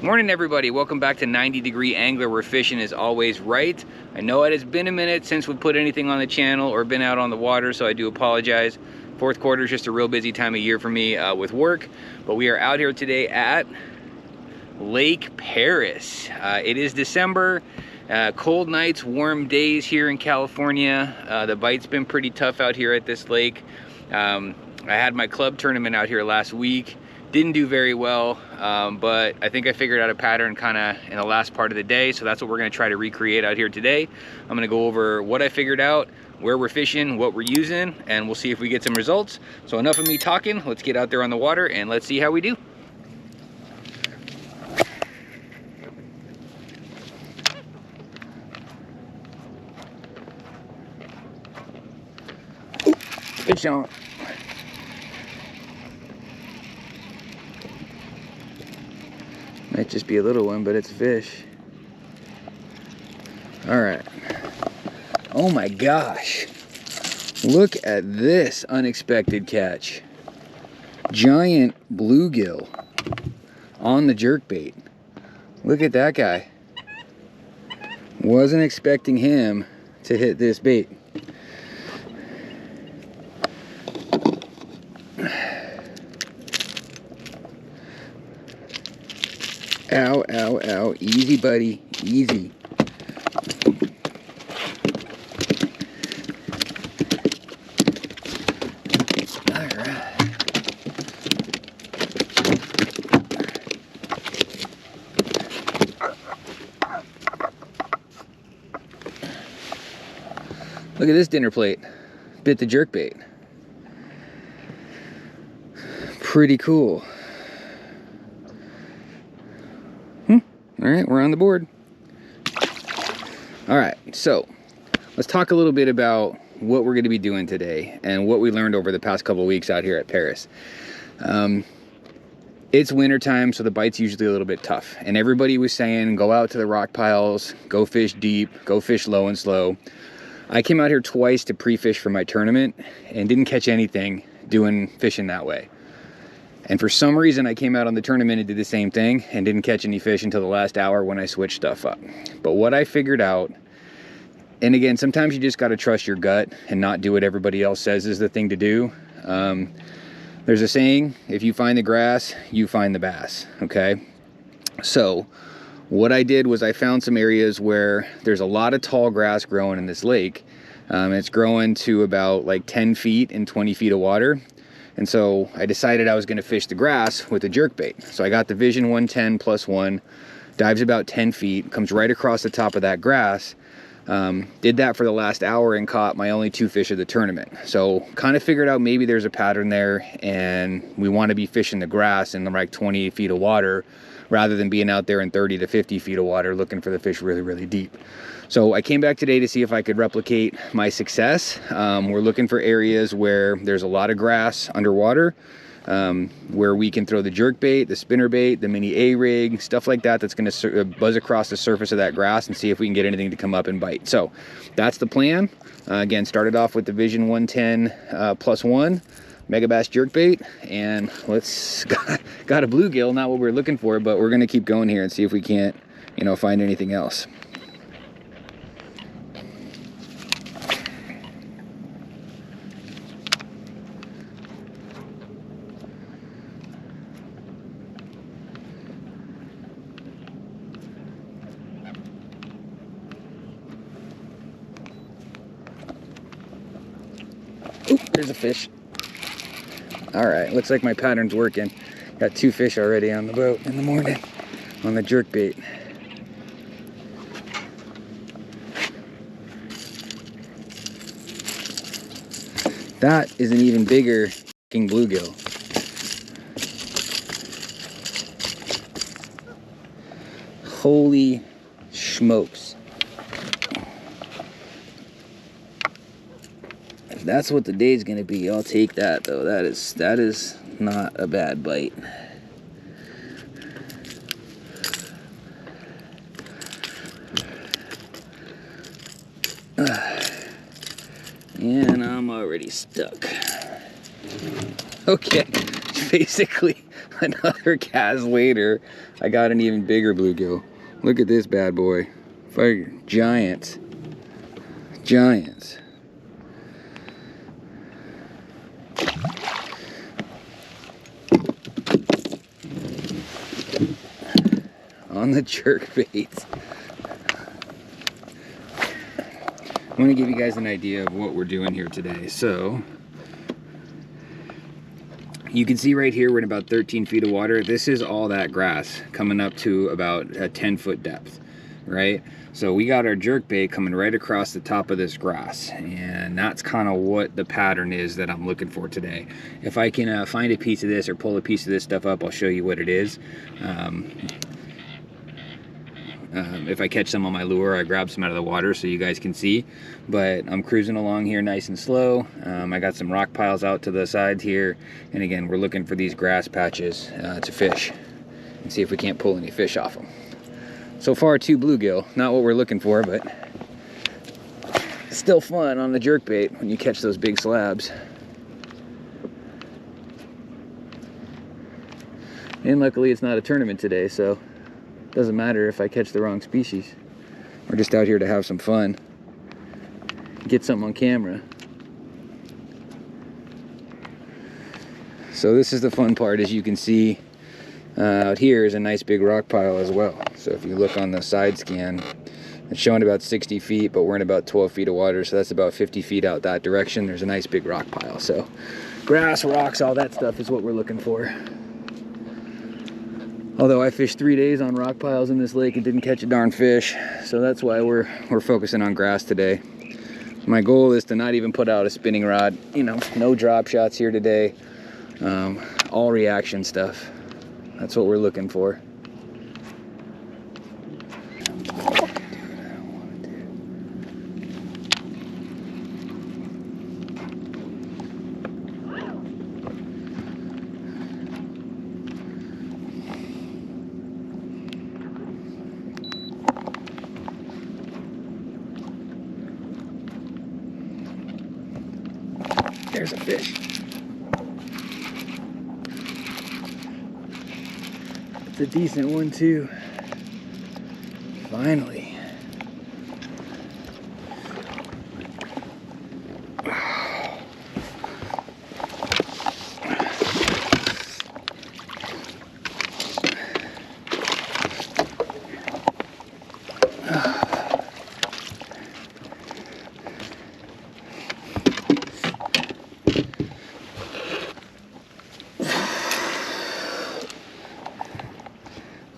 Morning everybody, welcome back to 90 Degree Angler, where fishing is always right. I know it has been a minute since we put anything on the channel or been out on the water, so I do apologize. Fourth quarter is just a real busy time of year for me with work, but we are out here today at Lake Perris. It is December, cold nights, warm days here in California. The bite's been pretty tough out here at this lake. I had my club tournament out here last week. Didn't do very well, but I think I figured out a pattern kind of in the last part of the day, so that's what we're going to try to recreate out here today. I'm going to go over what I figured out, where we're fishing, what we're using, and we'll see if we get some results. So enough of me talking, let's get out there on the water and let's see how we do. Fish on. Might just be a little one, but it's a fish. All right. Oh my gosh. Look at this unexpected catch. Giant bluegill on the jerkbait. Look at that guy. Wasn't expecting him to hit this bait. Ow, ow, ow. Easy, buddy. Easy. All right. Look at this dinner plate. Bit the jerkbait. Pretty cool. All right, we're on the board. All right, so let's talk a little bit about what we're going to be doing today and what we learned over the past couple of weeks out here at Perris. It's winter time, so the bite's usually a little bit tough, and everybody was saying go out to the rock piles, go fish deep, go fish low and slow. I came out here twice to pre-fish for my tournament and didn't catch anything fishing that way. And for some reason, I came out on the tournament and did the same thing and didn't catch any fish until the last hour when I switched stuff up. But what I figured out, and again, sometimes you just got to trust your gut and not do what everybody else says is the thing to do. There's a saying, if you find the grass, you find the bass, okay? So what I did was I found some areas where there's a lot of tall grass growing in this lake. It's growing to about like 10 feet in 20 feet of water. And so I decided I was going to fish the grass with a jerkbait. So I got the Vision 110 +1, dives about 10 feet, comes right across the top of that grass. Did that for the last hour and caught my only 2 fish of the tournament. So kind of figured out maybe there's a pattern there and we want to be fishing the grass in like 20 feet of water rather than being out there in 30 to 50 feet of water looking for the fish really, really deep. So I came back today to see if I could replicate my success. We're looking for areas where there's a lot of grass underwater, where we can throw the jerkbait, the spinnerbait, the mini A-rig, stuff like that that's going to buzz across the surface of that grass and see if we can get anything to come up and bite. So that's the plan. Again, started off with the Vision 110 +1 Megabass jerkbait, and got a bluegill, not what we're looking for, but we're going to keep going here and see if we can't, find anything else. Oop, there's a fish. All right, looks like my pattern's working. Got 2 fish already on the boat in the morning on the jerkbait. That is an even bigger bluegill. Holy smokes. If that's what the day's gonna be, I'll take that though. That is not a bad bite. And I'm already stuck. Okay, basically another cast later, I got an even bigger bluegill. Look at this bad boy. Fire, giants. Giants. On the jerk baits. I want to give you guys an idea of what we're doing here today. So, you can see right here we're in about 13 feet of water. This is all that grass coming up to about a 10-foot depth, right? So we got our jerk bait coming right across the top of this grass, and that's kind of what the pattern is that I'm looking for today. If I can find a piece of this or pull a piece of this stuff up, I'll show you what it is. If I catch some on my lure, I grab some out of the water so you guys can see. But I'm cruising along here nice and slow. I got some rock piles out to the sides here. And again, we're looking for these grass patches to fish and see if we can't pull any fish off them. So far, 2 bluegill. Not what we're looking for, but it's still fun on the jerkbait when you catch those big slabs. And luckily, it's not a tournament today, so doesn't matter if I catch the wrong species. We're just out here to have some fun, get something on camera. So this is the fun part. As you can see, out here is a nice big rock pile as well. So if you look on the side scan, it's showing about 60 feet, but we're in about 12 feet of water, so that's about 50 feet out that direction. There's a nice big rock pile. So grass, rocks, all that stuff is what we're looking for. Although I fished 3 days on rock piles in this lake and didn't catch a darn fish, so that's why we're focusing on grass today. My goal is to not even put out a spinning rod, you know, no drop shots here today, all reaction stuff. That's what we're looking for. There's a fish. It's a decent one too. Finally.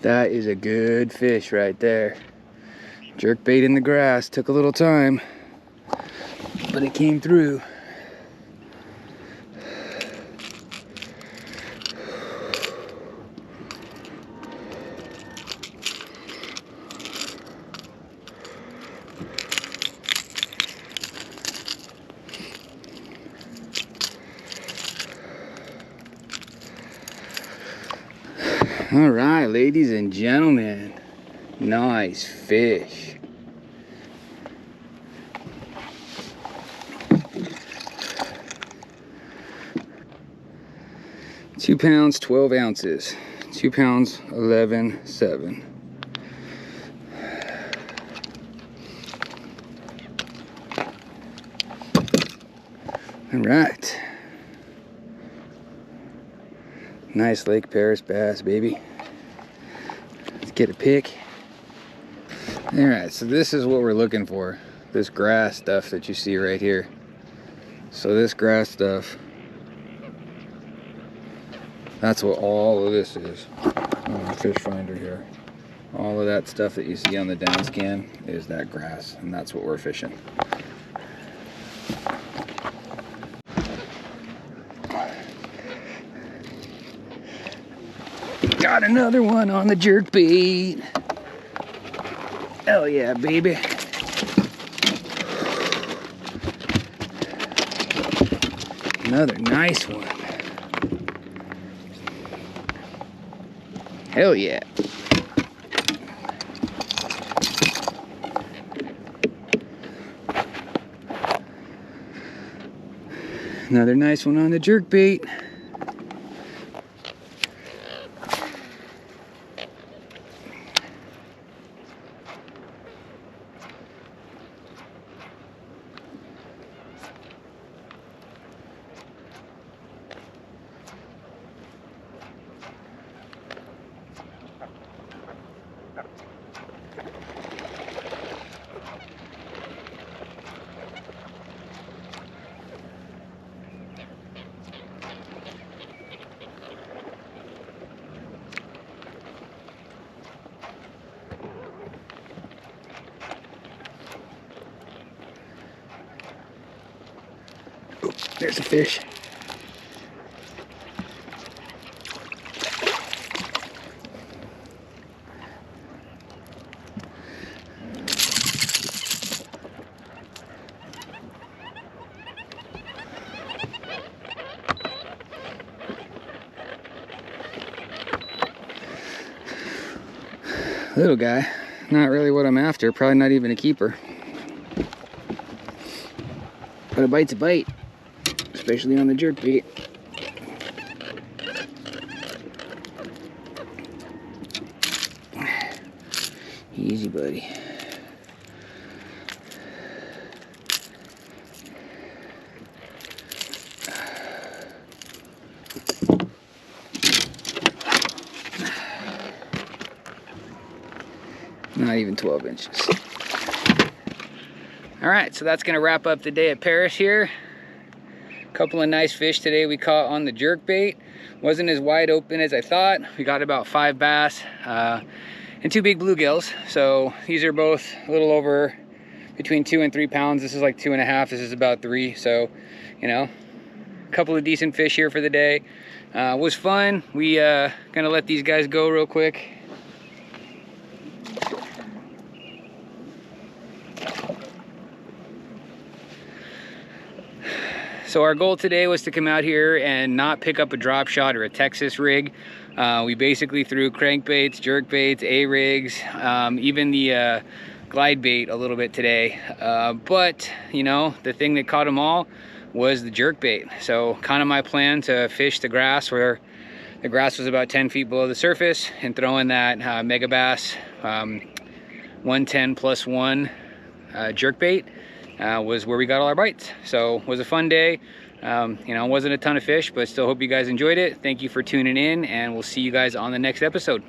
That is a good fish right there. Jerk bait in the grass. Took a little time, but it came through. All right, ladies and gentlemen, nice fish. Two pounds, 12 ounces. 2 pounds, 11.7. All right. Nice Lake Perris bass, baby. Let's get a pick. All right, so this is what we're looking for. This grass stuff that you see right here. So this grass stuff, that's what all of this is. Fish finder here. All of that stuff that you see on the down scan is that grass, and that's what we're fishing. Got another one on the jerk bait. Hell yeah, baby. Another nice one. Hell yeah. Another nice one on the jerk bait. There's a fish. Little guy, not really what I'm after, probably not even a keeper. But a bite's a bite, especially on the jerk bait. Easy, buddy. Not even 12 inches. All right, so that's gonna wrap up the day at Perris here. Couple of nice fish today we caught on the jerk bait. Wasn't as wide open as I thought. We got about 5 bass and 2 big bluegills. So these are both a little over between 2 and 3 pounds. This is like 2.5, this is about 3. So, you know, a couple of decent fish here for the day. Was fun. We gonna let these guys go real quick. So our goal today was to come out here and not pick up a drop shot or a Texas rig. We basically threw crankbaits, jerk baits, A-rigs, even the glide bait a little bit today. But, you know, the thing that caught them all was the jerk bait. So kind of my plan to fish the grass where the grass was about 10 feet below the surface and throw in that Megabass 110+1 jerk bait. Was where we got all our bites. So it was a fun day. You know, it wasn't a ton of fish, but still hope you guys enjoyed it. Thank you for tuning in, and we'll see you guys on the next episode.